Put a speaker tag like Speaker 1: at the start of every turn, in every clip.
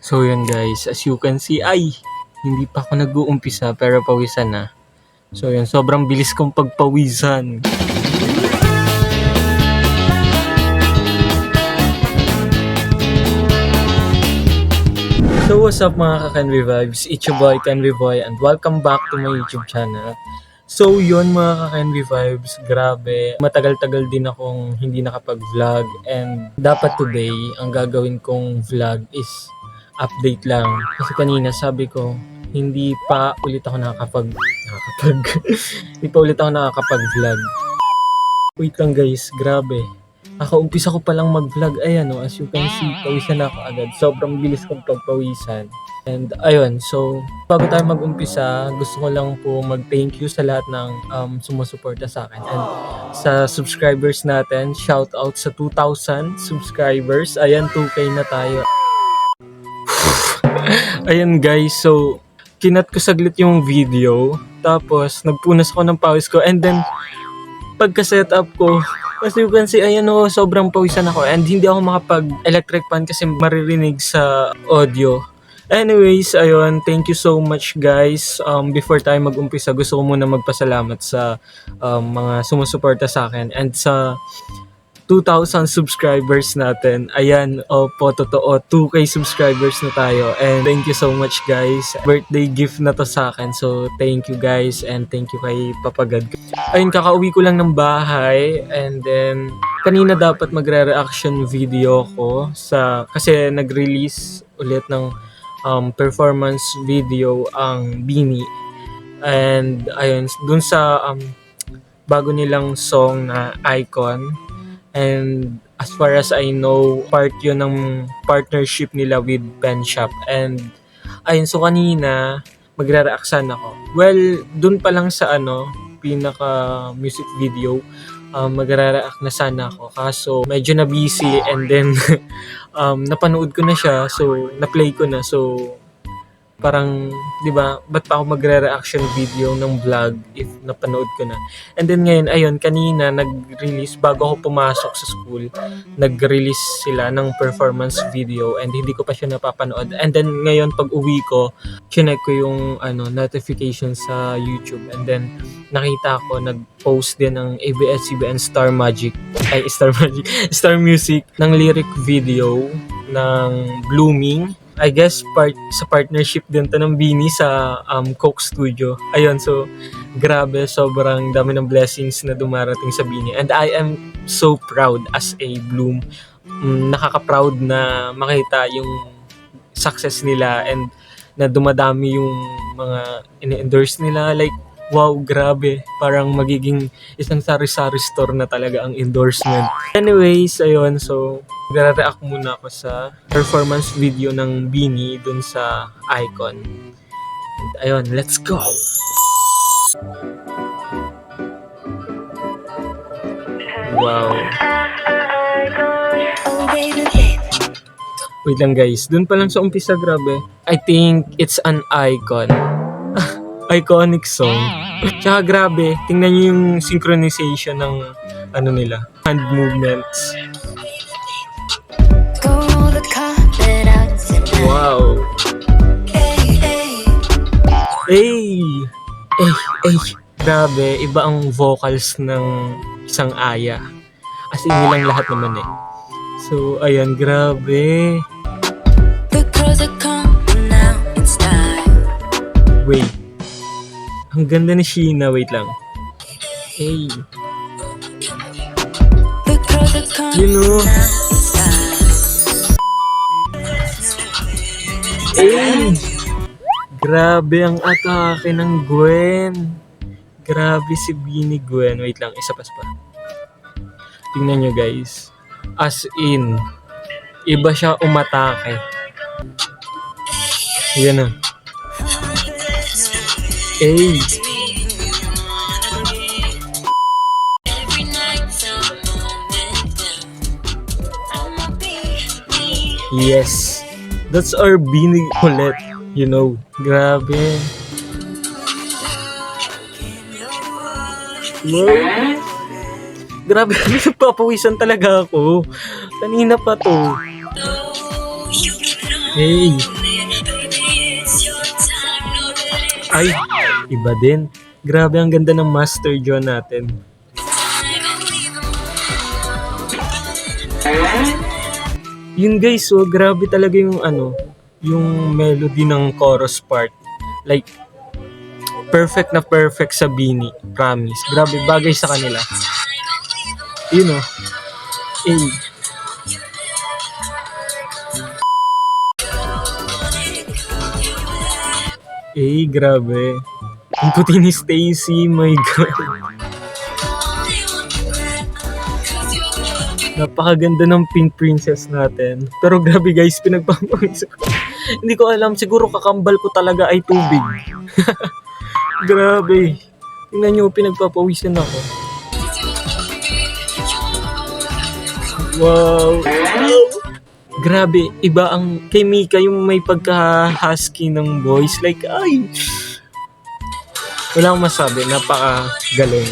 Speaker 1: So yun guys, as you can see, ay, hindi pa ako nag-uumpisa pero pawisan na. So yun, sobrang bilis kong pagpawisan. So what's up mga ka-Kenvi Vibes, it's your boy Kenvi Boy and welcome back to my YouTube channel. So yun mga ka-Kenvi Vibes, grabe, matagal-tagal din akong hindi nakapag-vlog and dapat today, ang gagawin kong vlog is update lang. Kasi kanina sabi ko, hindi pa ulit ako hindi pa ulit ako nakakapag-vlog. Wait lang guys, grabe. Umpisa ko palang mag-vlog. Ayan o, as you can see, pawisan na ako agad. Sobrang bilis kong pagpawisan. And ayun, so bago tayo mag-umpisa, gusto ko lang po mag-thank you sa lahat ng sumusuporta sa akin. And sa subscribers natin, shout out sa 2,000 subscribers. Ayan, 2K na tayo. Ayan guys, so kinat ko saglit yung video. Tapos nagpunas ako ng pawis ko. And then pagka-setup ko, as you can see, ayan o, sobrang pawisan ako. And hindi ako makapag-electric fan kasi maririnig sa audio. Anyways, ayun, thank you so much guys. Before tayo mag-umpisa, gusto ko muna magpasalamat sa mga sumusuporta sa akin. And sa 2,000 subscribers natin. Ayan, opo, totoo, 2K subscribers na tayo. And thank you so much guys. Birthday gift na to sa akin. So, thank you guys and thank you kay Papagad. Ayun, kakauwi ko lang ng bahay. And then, kanina dapat magre-reaction video ko kasi nag-release ulit ng performance video ang BINI. And ayun, dun sa bago nilang song na Icon. And as far as I know, part yun ng partnership nila with Pen Shop. And ayun, so kanina magre-reaction ako. Well, dun pa lang sa pinaka music video, magre-react na sana ako. Kaso medyo na busy and then napanood ko na siya, so na-play ko na. So parang, di ba, ba't pa ako magre-reaction video ng vlog if napanood ko na? And then ngayon, ayun, kanina nag-release, bago ako pumasok sa school, nag-release sila ng performance video and hindi ko pa siya napapanood. And then ngayon, pag uwi ko, chinek ko yung notification sa YouTube. And then, nakita ko, nag-post din ng ABS-CBN Star Music ng lyric video ng Blooming. I guess sa partnership din to ng BINI sa Coke Studio. Ayun, so grabe, sobrang dami ng blessings na dumarating sa BINI. And I am so proud as a Bloom. Nakaka-proud na makita yung success nila and na dumadami yung mga ini-endorse nila. Like, wow, grabe. Parang magiging isang sari-sari store na talaga ang endorsement. Anyways, ayun, so magre-react muna ako sa performance video ng BINI dun sa Icon. And ayun, let's go! Wow. Wait lang guys, dun pa lang sa umpisa, grabe. I think it's an icon. Iconic song. Tsaka grabe, tingnan nyo yung synchronization ng nila, hand movements. Wow. Hey! Grabe, iba ang vocals ng isang Aya. As in, nilang lahat naman eh. So, ayan, grabe. Wait. Ang ganda ni Sheena, wait lang. Hey. You know. Hey. Grabe ang atake ng Gwen. Grabe si BINI Gwen. Wait lang, isa pa. Tingnan nyo guys. As in, iba siya umatake. Yan na. Hey. Yes. That's our BINI ulit. You know. Grabe. Wow. Grabe. Papawisan talaga ako. Kanina pa to. Hey. Ay, iba din. Grabe, ang ganda ng Master John natin. Yun guys, so grabe talaga yung yung melody ng chorus part. Like, perfect na perfect sa Bini. Promise. Grabe, bagay sa kanila. Yun o. Eh. Eh, grabe. Ang puti ni Stacy, my God. Napakaganda ng Pink Princess natin. Pero grabe guys, pinagpapawisan ko. Hindi ko alam, siguro kakambal ko talaga ay tubig. Grabe. Tingnan nyo, pinagpapawisan ako. Wow. Grabe, iba ang kay Mika, yung may pagka-husky ng voice. Like, ay. Wala akong masabi, napaka-galing.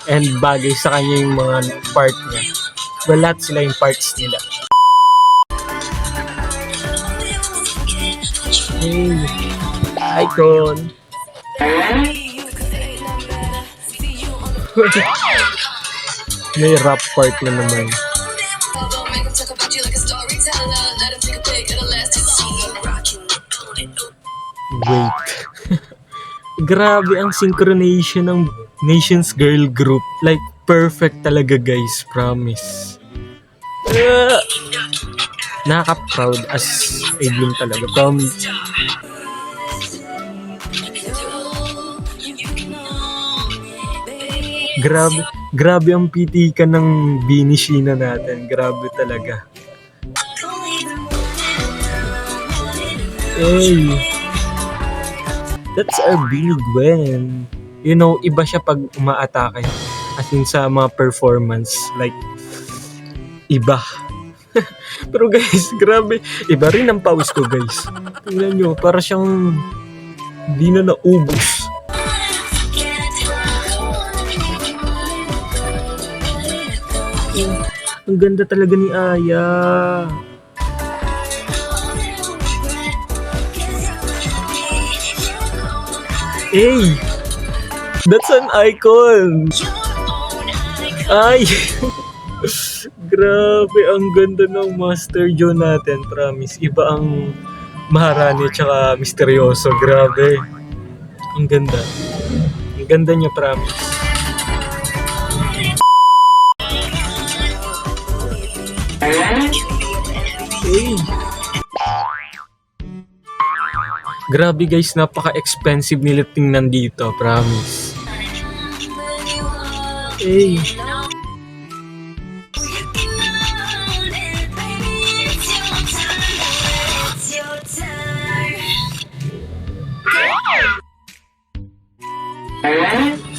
Speaker 1: And bagay sa kanya yung mga part niya. Well, lahat sila yung parts nila. Hey, icon. May rap part na naman. Wait. Grabe ang synchronization ng Nations Girl Group. Like, perfect talaga guys. Promise. Nakaka-proud as a Bloom talaga. Promise. Grabe ang pitikan ng Bini Sheena natin. Grabe talaga. Hey. That's our Bini Gwen. You know, iba siya pag umaatake. As in sa mga performance. Like, iba. Pero guys, grabe. Iba rin ang pawis ko guys. Tingnan nyo, para siyang di na naubos. Ang ganda talaga ni Aya. Hey! That's an icon! Ay! Grabe, ang ganda ng Master John natin, promise. Iba ang Maharani tsaka misteryoso. Grabe. Ang ganda. Ang ganda niya, promise. Hey! Grabe guys, napaka-expensive nila tingnan dito, promise. Hey!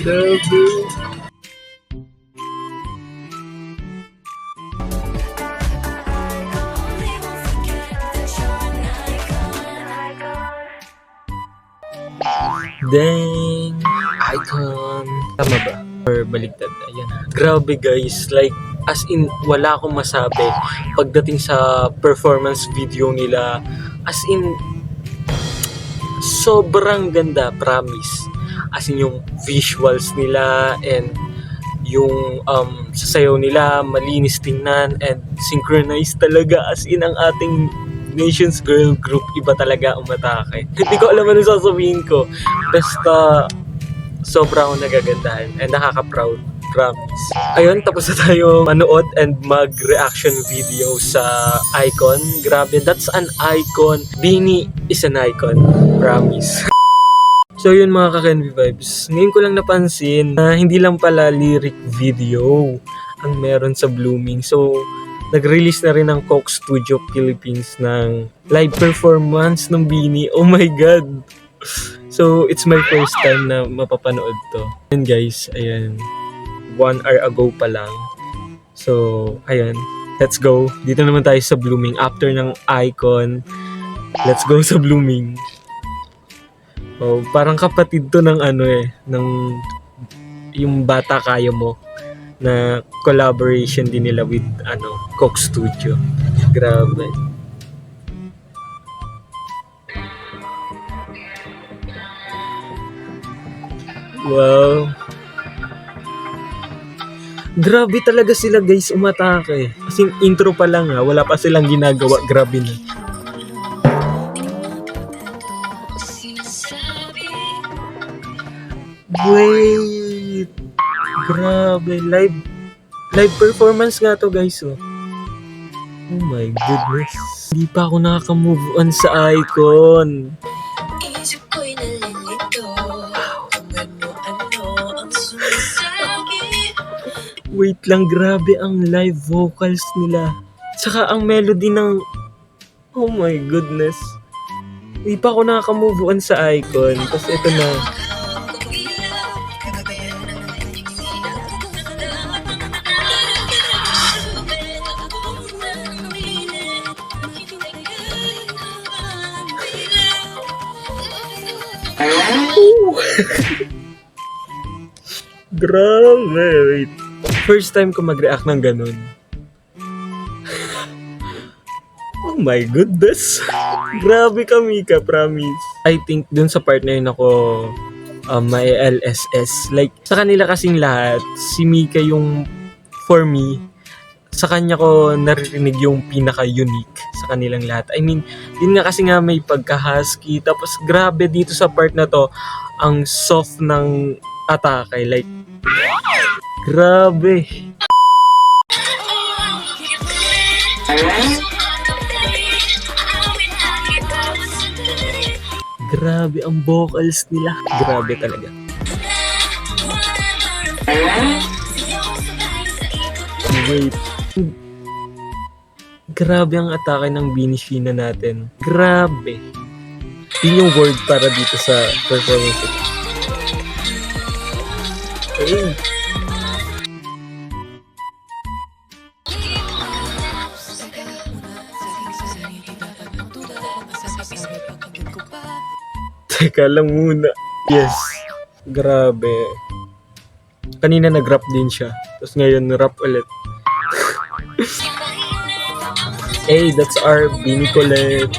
Speaker 1: Grabe! Dang! Icon! Tama ba? Or baligtad? Ayan. Grabe guys, like, as in, wala akong masabi. Pagdating sa performance video nila, as in, sobrang ganda, promise. As in, yung visuals nila and yung sasayaw nila, malinis tingnan and synchronized talaga. As in, ang ating Nations Girl Group, iba talaga umatake. Hindi ko alam ano sasabihin ko. Basta, sobra akong nagagandahan and nakaka-proud. Promise. Ayun, tapos na tayo manood and mag-reaction video sa icon. Grabe, that's an icon. Bini is an icon. Promise. So yun mga ka-Kenvi Vibes. Ngayon ko lang napansin na hindi lang pala lyric video ang meron sa Blooming. So, nag-release na rin ng Coke Studio Philippines ng live performance ng Bini. Oh my God! So, it's my first time na mapapanood to. And guys, ayan. 1 hour ago pa lang. So, ayan. Let's go. Dito naman tayo sa Blooming. After ng icon, let's go sa Blooming. Oh, parang kapatid to ng ng yung Bata Kaya Mo na collaboration din nila with Coke Studio. Grabe. Wow. Grabe talaga sila guys umatake. As in, intro pa lang wala pa silang ginagawa. Grabe na. Wait. Grabe. Live performance nga to guys oh. Oh my goodness. Hindi pa ako nakaka-move on sa icon.
Speaker 2: Isip ko'y nalilito kung ano ang sumasabi.
Speaker 1: Wait lang, grabe ang live vocals nila. Tsaka ang melody ng... Oh my goodness. Hindi pa ako nakaka-move on sa icon. Tapos ito na. Grabe. Wait. First time ko mag-react ng ganun. Oh my goodness. Grabe ka, Mika, promise. I think dun sa part na yun ako may LSS. Like, sa kanila kasing lahat, si Mika yung, for me, sa kanya ko naririnig yung pinaka-unique sa kanilang lahat. I mean, yun nga kasi nga may pagka-husky. Tapos, grabe dito sa part na to, ang soft ng atake. Like, grabe. Grabe ang vocals nila. Grabe talaga. Wait. Grabe ang atake ng Binishina natin. Grabe. Yun yung word para dito sa performance. Hey. Teka lang muna. Yes. Grabe. Kanina nag-rap din siya. Tapos ngayon rap ulit. Hey, that's our Bini Colette.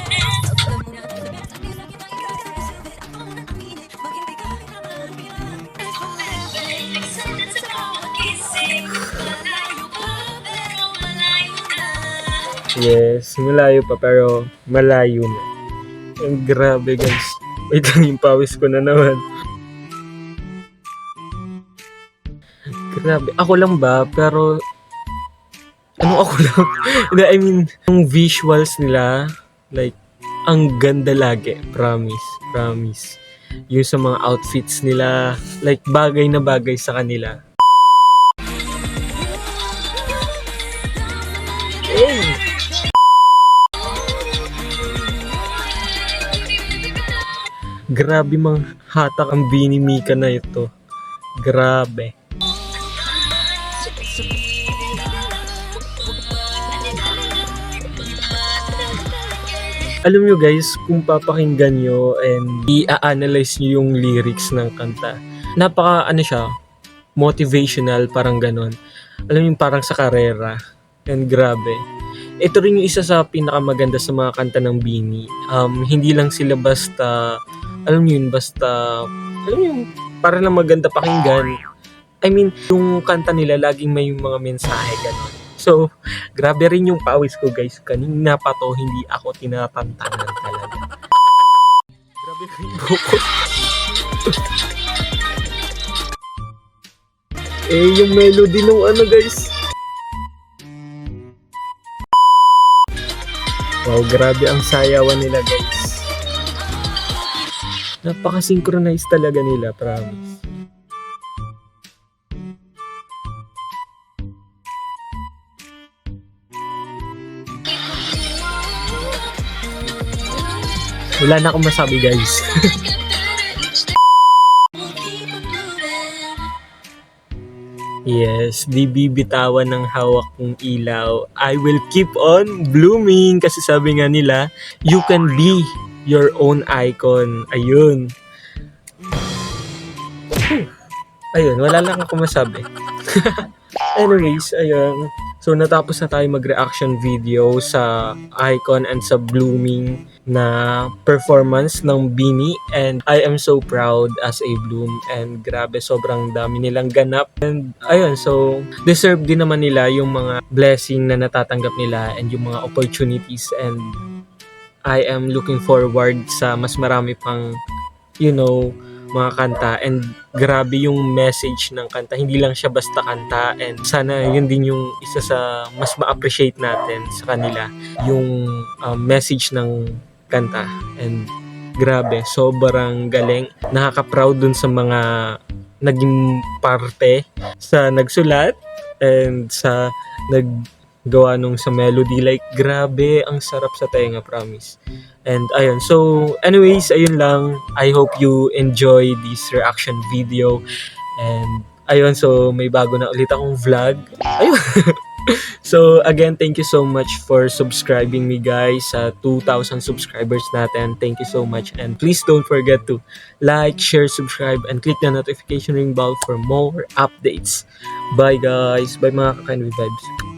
Speaker 1: Yes, malayo pa pero malayo na. Ang grabe guys. Wait lang, yung pawis ko na naman. Grabe. Ako lang ba? Pero... Ano ako lang? I mean, yung visuals nila, like, ang ganda lagi. Promise. Promise. Yung sa mga outfits nila, like, bagay na bagay sa kanila. Hey! Grabe mang hatak ang Bini Mika na ito. Grabe. Alam nyo guys, kung papakinggan nyo and i-analyze nyo yung lyrics ng kanta, napaka ano siya, motivational, parang ganon. Alam nyo, parang sa karera. And grabe. Ito rin yung isa sa pinakamaganda sa mga kanta ng Bini. Hindi lang sila basta, alam nyo yun, basta, alam nyo yun, para lang maganda pakinggan. I mean, yung kanta nila, laging may mga mensahe, ganon. So, grabe rin yung pawis ko guys. Kanina pa to, hindi ako tinatantanan talaga. Grabe rin yung bukod. Yung melody nung ano guys. Wow, grabe ang sayawan nila guys. Napaka-synchronize talaga nila, promise. Wala na akong masabi guys. Yes, di bibitawan ng hawak kong ilaw. I will keep on blooming. Kasi sabi nga nila, you can be your own icon. Ayun. Ayun, wala lang ako masabi. Anyways, ayun. So natapos na tayo mag-reaction video sa Icon and sa Blooming na performance ng Bini, and I am so proud as a Bloom, and grabe sobrang dami nilang ganap, and ayun, so deserve din naman nila yung mga blessing na natatanggap nila and yung mga opportunities, and I am looking forward sa mas marami pang mga kanta, and grabe yung message ng kanta. Hindi lang siya basta kanta, and sana yun din yung isa sa mas ma-appreciate natin sa kanila, yung message ng kanta. And grabe, sobrang galing. Nakaka-proud dun sa mga naging parte, sa nagsulat, and sa naggawa nung sa melody. Like, grabe, ang sarap sa tenga, promise. And ayun, so anyways, ayun lang. I hope you enjoy this reaction video. And ayun, so may bago na ulit akong vlog. Ayun. So again, thank you so much for subscribing me, guys, sa 2,000 subscribers natin. Thank you so much, and please don't forget to like, share, subscribe, and click the notification ring bell for more updates. Bye, guys. Bye, mga Kakain with Vibes.